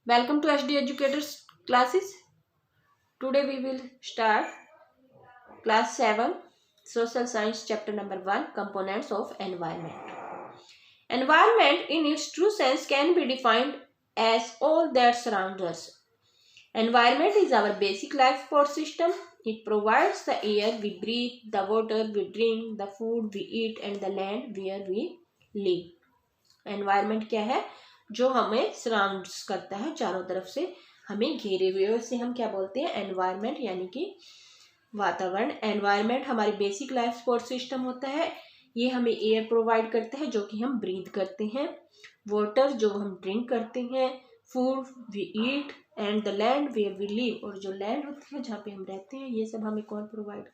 Welcome to HD Educators classes. Today we will start class 7 Social Science chapter number 1 Components of Environment. Environment in its true sense can be defined as all that surrounds us. Environment is our basic life support system. It provides the air we breathe, the water we drink, the food we eat and the land where we live. Environment क्या है? जो हमें surrounds करता है, चारों तरफ से हमें घेरे हुए, उसे हम क्या बोलते हैं? एनवायरनमेंट, यानी कि वातावरण। एनवायरनमेंट हमारी बेसिक लाइफ सपोर्ट सिस्टम होता है। ये हमें एयर प्रोवाइड करता है जो कि हम ब्रीथ करते हैं, वाटर जो हम ड्रिंक करते हैं, food we eat and the land where we live, और जो लैंड होती है जहाँ पे हम रहते हैं, ये सब हमें कौन प्रोवाइड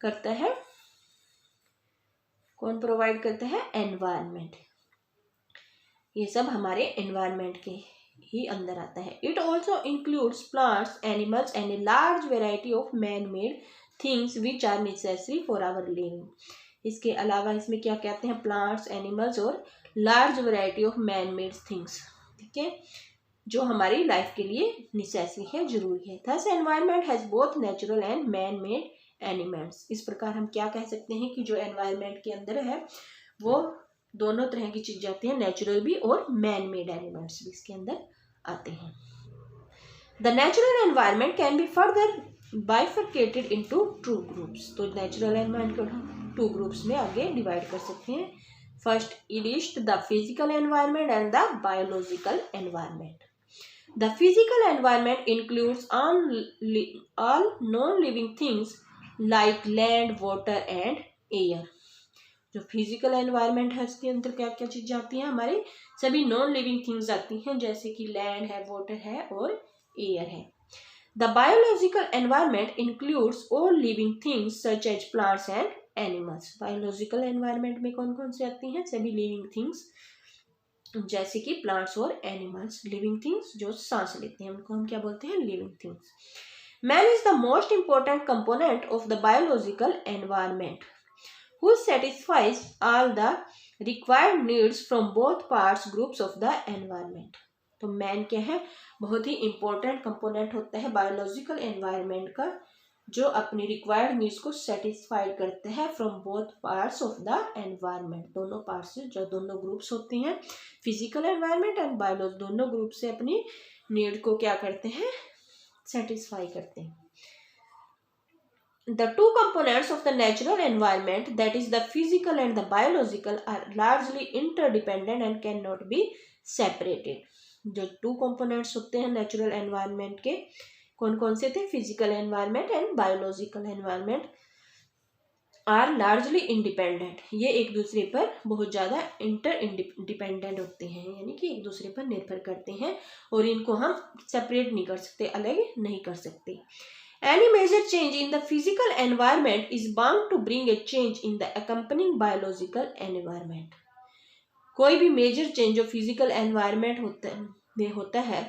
करता है? कौन प्रोवाइड करता है? एनवायरनमेंट। ये सब हमारे एनवायरनमेंट के ही अंदर आता है। It also includes plants, animals and a large variety of man made things which are necessary for our living. इसके अलावा इसमें क्या कहते हैं? प्लांट्स, एनिमल्स और large variety of man made things, ठीक है, जो हमारी लाइफ के लिए नेसेसरी है, जरूरी है। Thus environment has both natural and man made elements. इस प्रकार हम क्या कह सकते हैं कि जो एनवायरनमेंट के अंदर है वो दोनों तरह की चीजें आती हैं, नेचुरल भी और मैन मेड एलिमेंट्स भी इसके अंदर आते हैं। The natural environment can be further bifurcated into two groups. तो नेचुरल एनवायरनमेंट को हम टू ग्रुप्स में आगे डिवाइड कर सकते हैं। First it the physical environment and the biological environment. The physical environment includes all non living things like land, water and air. जो physical environment है उसके अंदर क्या क्या चीजें आती हैं? हमारे सभी नॉन लिविंग थिंग्स आती हैं, जैसे कि लैंड है, वाटर है और एयर है। The biological environment includes all living things such as plants and animals. Biological environment में कौन कौन से आती हैं? सभी लिविंग थिंग्स, जैसे कि प्लांट्स और एनिमल्स। लिविंग थिंग्स जो सांस लेते हैं उनको हम क्या बोलते हैं? Living things. Man is the most important component of the biological environment who satisfies all the required needs from both parts groups of the environment। तो मैन क्या है? बहुत ही इंपॉर्टेंट कंपोनेंट होता है बायोलॉजिकल एनवायरनमेंट का, जो अपनी रिक्वायर्ड नीड्स को सेटिस्फाइड करते हैं from both parts of the environment. दोनों पार्ट्स से, जो दोनों ग्रुप्स होते हैं, फिजिकल एनवायरनमेंट एंड बायोलॉजी, दोनों ग्रुप से अपनी नीड को क्या करते हैं? सेटिस्फाई करते हैं। The two components of the natural environment, that is the physical and the biological, are largely interdependent and cannot be separated। जो two components होते हैं नेचुरल एनवायरनमेंट के, कौन कौन से थे? Physical environment and biological environment are largely independent. ये एक दूसरे पर बहुत ज़्यादा इंडिपेंडेंट होते हैं, यानी कि एक दूसरे पर निर्भर करते हैं, और इनको हम सेपरेट नहीं कर सकते, अलग नहीं कर सकते। Any major change in the physical environment is bound to bring a change in the accompanying biological environment। कोई भी मेजर चेंज जो फिजिकल एनवायरनमेंट होता है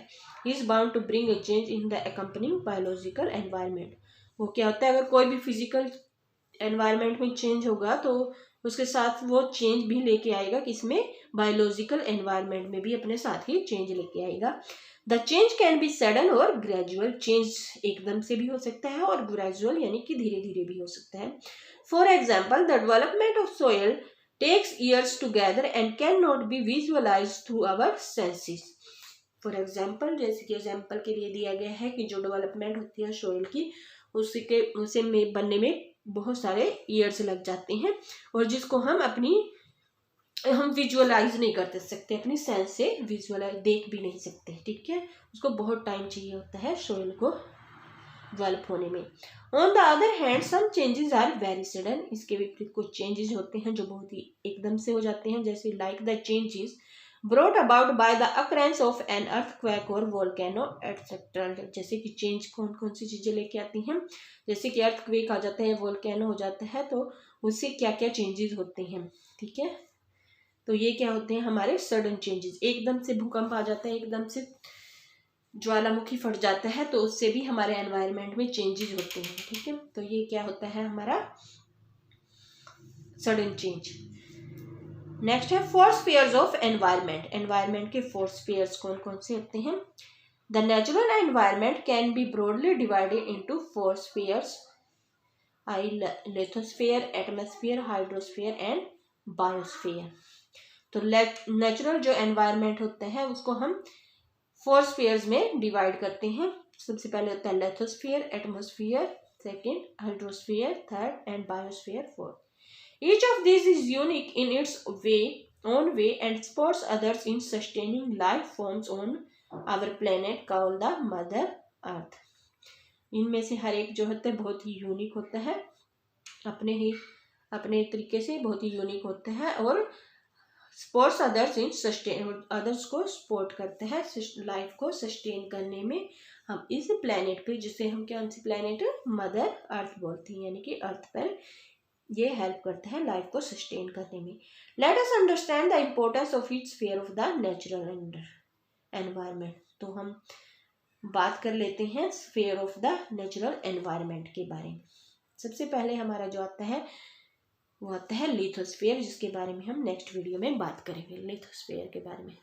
is bound to bring a change in the accompanying biological environment। वो क्या होता है? अगर कोई भी फिजिकल एनवायरनमेंट में चेंज होगा तो उसके साथ वो चेंज भी लेके आएगा, किसमें? बायोलॉजिकल एनवायरनमेंट में भी अपने साथ ही चेंज लेके आएगा। The change can be sudden और ग्रेजुअल। चेंज एकदम से भी हो सकता है और ग्रेजुअल यानी कि धीरे धीरे भी हो सकता है। For example, the development of soil takes years together and can not be visualise through our senses. For example, जैसे कि एग्जाम्पल के लिए दिया गया है कि जो डेवलपमेंट होती है सोयल की, उसे बनने में बहुत सारे ईयर्स लग जाते हैं, और जिसको हम विजुअलाइज नहीं कर सकते, अपनी सेंस से विजुअलाइज देख भी नहीं सकते, ठीक है। उसको बहुत टाइम चाहिए होता है सोइल को डेवलप होने में। On the other hand some changes are very sudden. इसके विपरीत कुछ चेंजेस होते हैं जो बहुत ही एकदम से हो जाते हैं, जैसे like the changes brought about by the occurrence of an earthquake और वोल्केनो एटसेट्रा। जैसे कि चेंज कौन कौन सी चीजें लेके आती हैं? जैसे कि अर्थक्वेक आ जाता है, वोल्केनो हो जाता है, तो उससे क्या क्या चेंजेस होते हैं, ठीक है। तो ये क्या होते हैं? हमारे सडन चेंजेस। एकदम से भूकंप आ जाता है, एकदम से ज्वालामुखी फट जाता है, तो उससे भी हमारे एनवायरनमेंट में चेंजेस होते हैं, ठीक है। तो ये क्या होता है? हमारा सडन चेंज। नेक्स्ट है four spheres of environment. Environment के फोर स्फीयर्स कौन कौन से होते हैं? The natural environment can be broadly divided into 4 spheres, lithosphere, atmosphere, hydrosphere and biosphere. तो नेचुरल जो एनवायरनमेंट होते हैं उसको हम 4 स्फीयर्स में डिवाइड करते हैं। सबसे पहले होता है lithosphere, atmosphere, second hydrosphere, third and biosphere, fourth. Each of these is unique in its own way and supports others in sustaining life forms on our planet called the Mother Earth. इनमें से हर एक जो होता है बहुत ही unique होता है, अपने तरीके से बहुत ही यूनिक होता है और supports others in sustain, others को सपोर्ट करते हैं लाइफ को सस्टेन करने में। हम इस प्लेनेट पे, जिसे हम क्या सी प्लेनेट मदर अर्थ बोलते हैं, यानी कि अर्थ पर ये हेल्प करते हैं लाइफ को सस्टेन करने में। Let us understand the importance of each sphere of the natural environment. तो हम बात कर लेते हैं sphere of the natural environment के बारे में। सबसे पहले हमारा जो आता है वो आता है लिथोस्फीयर, जिसके बारे में हम नेक्स्ट वीडियो में बात करेंगे लिथोस्फीयर के बारे में।